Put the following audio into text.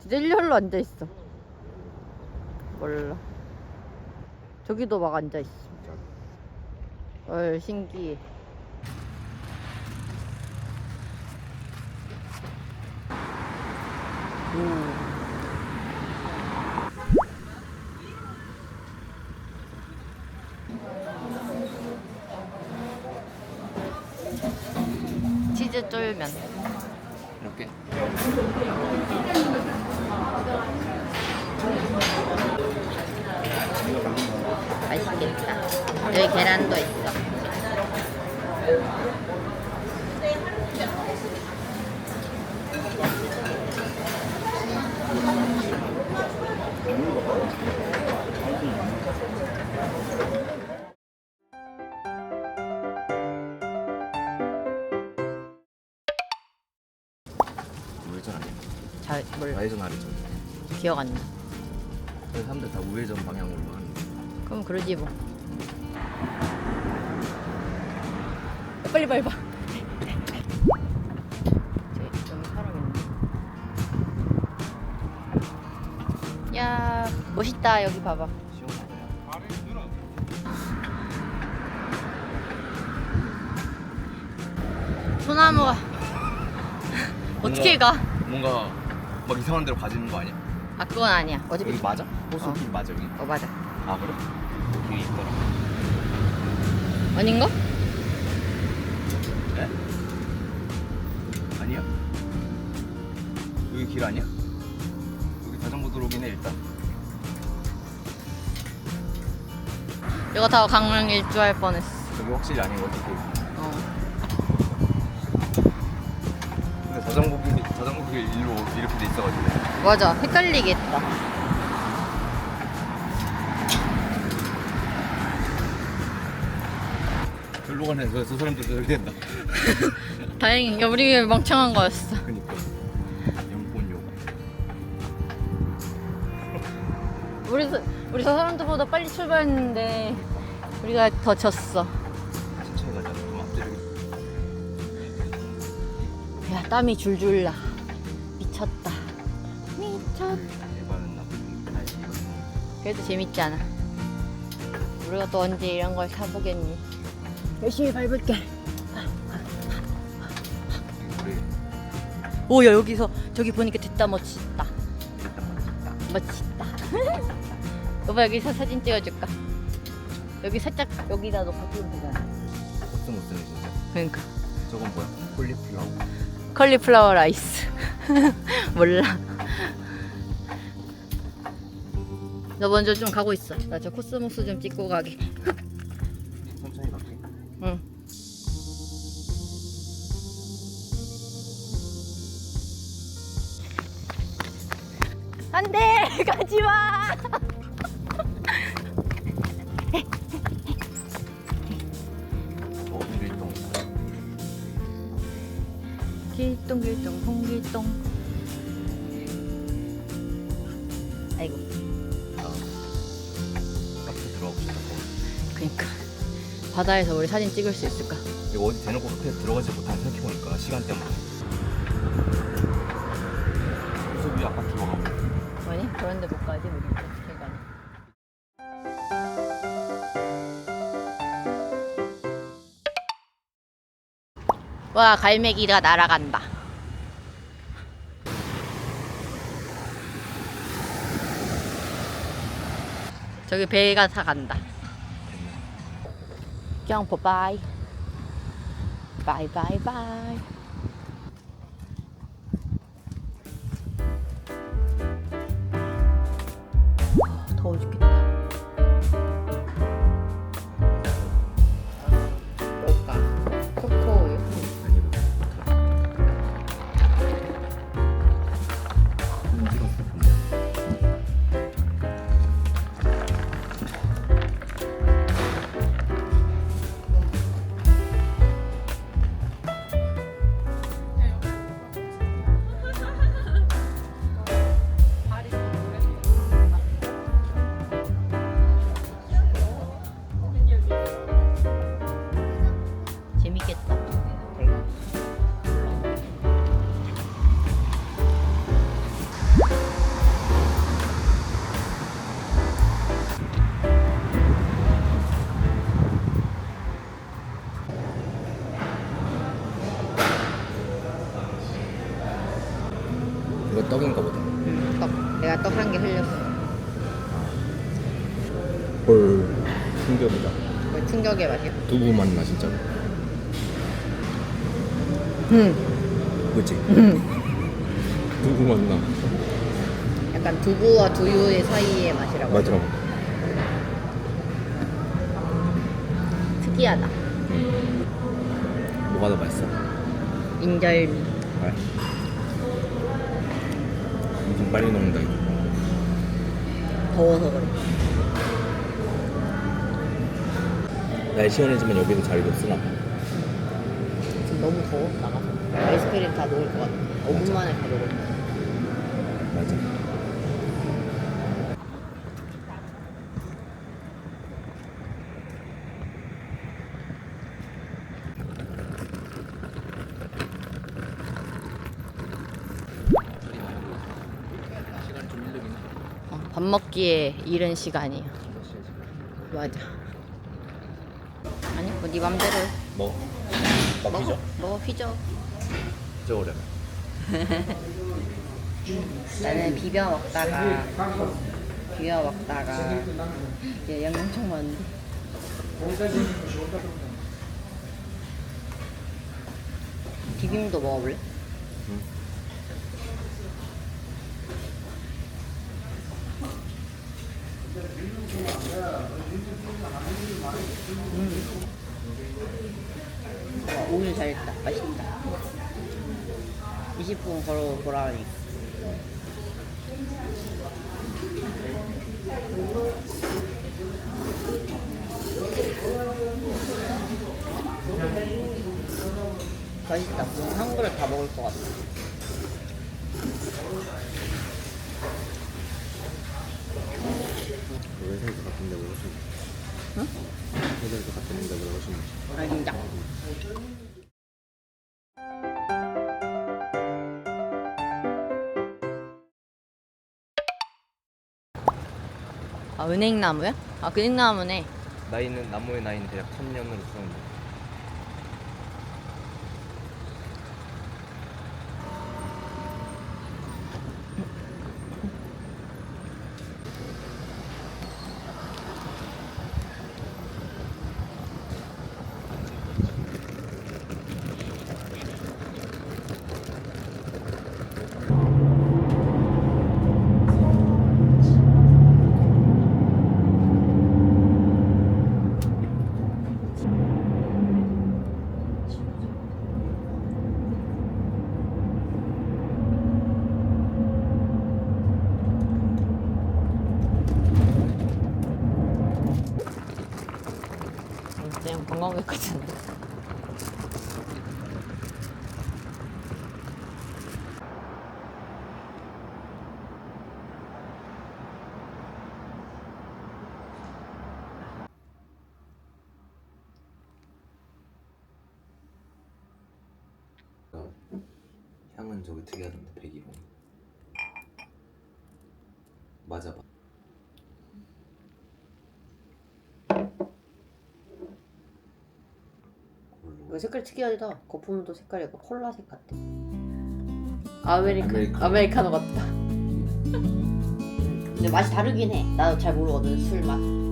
진짜 일렬로 앉아있어. 몰라. 저기도 막 앉아있어. 헐, 신기해. 치즈 쫄면. 이렇게. 맛있겠다. 여기 계란도 있어. 우회전 아니야? 잘 몰라. 좌회전 아래전. 기억 안 나. 사람들 다 우회전 방향으로 하는. 그럼 그러지 뭐. 빨리 봐. 여기 사람 있네. 야, 멋있다. 여기 봐봐. 시원하네요. 소나무가 어떻게 가? 뭔가 막 이상한 데로 가지는 거 아니야? 아, 그건 아니야. 어차피 여기 맞아? 호수길 맞아 여기? 맞아. 아 그래? 여기 있더라. 아닌가? 네? 아니야? 여기 길 아니야? 여기 자전거 도로긴 해 일단. 이거 다 강릉 일주할 뻔했어. 여기 확실히 아닌 것 같아. 어. 근데 자전거길 일로 이렇게 돼 있어가지고. 맞아. 헷갈리겠다. 절로 가네. 저 사람들 저기 된다. 다행히 우리 멍청한 거였어. 그니까. 영본요. 우리 저 사람들보다 빨리 출발했는데 우리가 더 졌어. 천천히 가자. 좀 앞뒤로. 야, 땀이 줄줄 나. 미쳤다. 미쳤다. 일반은 나쁜 날씨. 그래도 재밌지 않아? 우리가 또 언제 이런 걸 타보겠니? 열심히 밟을게. 우리 오, 야, 여기서 저기 보니까 됐다. 멋있다. 일단 멋있다. 오빠 여기서 사진 찍어줄까? 여기 살짝 여기다 놓고 찍으면 되잖아. 코스모스네 진짜. 그러니까 저건 뭐야? 콜리플라워. 컬리플라워 라이스. 몰라. 너 먼저 좀 가고 있어. 나 저 코스모스 좀 찍고 가게. 천천히 갈게. 응. 안돼, 가지 마. 밀동. 길동 홍길동. 아이고. 카페 들어가고 싶다. 그러니까 바다에서 우리 사진 찍을 수 있을까? 이거 어디 대놓고 카페 들어가지 못한 생각해보니까 시간 때문에. 수비 아까 들어가고. 뭐니? 그런데 못 가지 우리 어떻게 가니? 와, 갈매기가 날아간다. 저기 배가 다 간다. 경포 바이. 바이. 더워 죽겠다. 뭘까? 초코우유. 느껴보자. 거의 충격의 맛이야. 두부 맛나 진짜. 그치? 두부 맛나. 약간 두부와 두유의 사이의 맛이라고. 맞아. 특이하다. 뭐가 더 맛있어? 인절미. 그래. 엄청 빨리 녹는다 이거. 더워서 그래. 날 시원해지면 여기도 자리도 쓰나 봐. 지금 너무 더워 나가서. 아이스크림 다 녹을 것 같아. 5분 만에 다 녹을 것 같아. 맞아. 시간이 좀 일르긴 해. 밥 먹기에 이른 시간이야. 맞아. 아니, 뭐 네 맘대로 해. 먹어. 먹히죠? 먹어, 휘저. 진짜 오래. 나는 비벼 먹다가 이제 양념청 많은데. 비빔도 먹어볼래? 응. 와, 오늘 잘했다. 맛있다. 20분 걸어 보라니. 맛있다. 한 그릇 다 먹을 것 같아. 회사에서 같은 데보다 훨씬. 응? 회사에서 같은 데보다 훨씬. 아, 진짜. 아, 은행나무야? 아, 그 은행나무네. 나이는 나무의 나이는 대략 1000년으로 추정돼. 그냥 관광객 같은데. 향은 저기 특이하던데 101호. 맞아. 이거 색깔 특이하다. 거품도 색깔이 약간 콜라색 같아. 아메리카노 같다. 근데 맛이 다르긴 해. 나도 잘 모르거든, 술 맛.